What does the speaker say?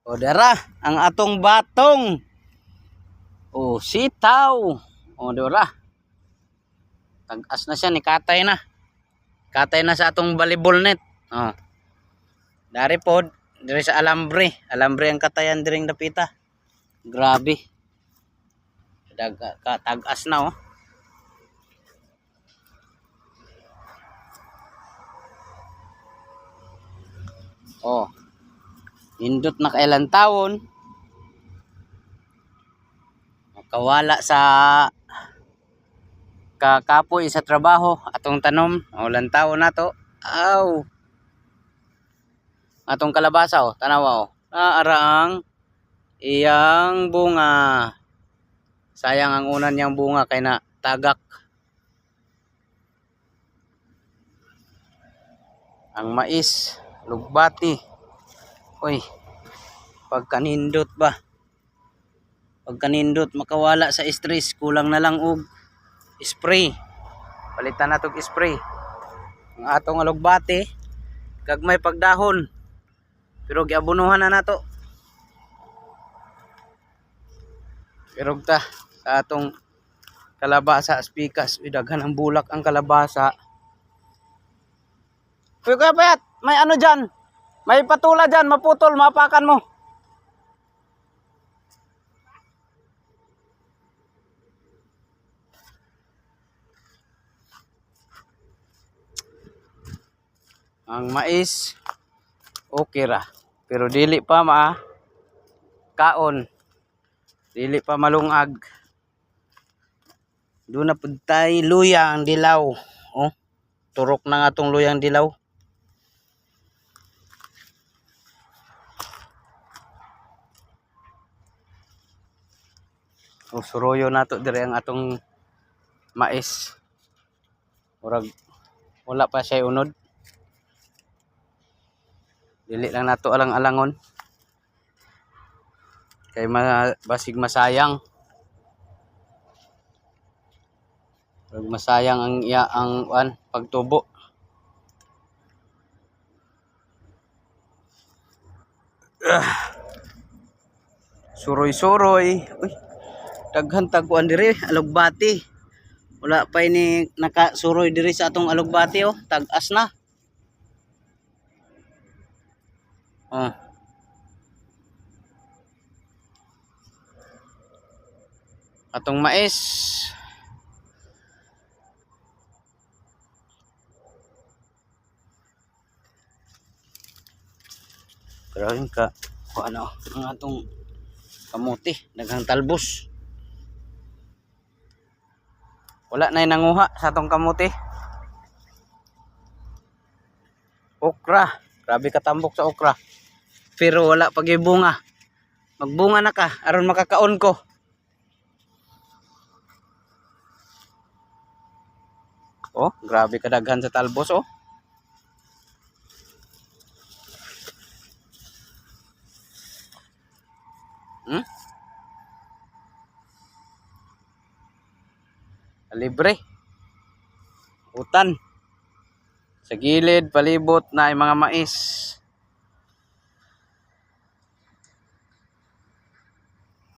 O dara ang atong batong. O sitaw. O dara. Tag-as na siya ni katay na. Katay na sa atong volleyball net. O. Dari pod diri sa alambre. Alambre ang katayan diring dapita. Grabe. Tag-as na oh. Oh. Nindot na kailan taon. Makawala sa kakapoy sa trabaho atong tanom. Ulan taon na to. Aw. Atong kalabasa oh, tanawa oh. Naaraang iyang bunga. Sayang ang unan niyang bunga kay na tagak. Ang mais, lugbati. Uy, pagkanindot ba? Pagkanindot makawala sa stress, kulang na lang og spray. Palitan na tog spray. Ang atong lugbati, gagmay pagdahon. Pero giabunuhan na nato. Pero ta sa atong kalabasa spikas, daghan ang bulak ang kalabasa. Uy, Kuya Payat, may ano dyan? May patula dyan, maputol, mapakan mo. Ang mais, okay ra. Pero dili pa kaon. Dili pa malungag. Doon na pagtay luyang dilaw. Oh, turok na nga tong luyang dilaw. O suroyo nato dire ang atong mais. Murag wala pa siya unod. Dili lang nato alang-alangon. Kay basig masayang. Murag masayang ang pagtubo. Suroy-suroy. Uy. Daghan taguan diri alugbati. Wala pa ini nakasuroy diri sa atong alugbati oh, tag-as na. Oh. Atong mais. Grabe ka ano ang atong kamuti, daghang talbos. Wala na nanguha sa atong kamuti. Okra, grabe katambok sa okra. Pero wala pag bunga. Magbunga na ka aron makakaon ko. Oh, grabe kadaghan sa talbos oh. Libre. Utan. Sa gilid, palibot na ay mga mais.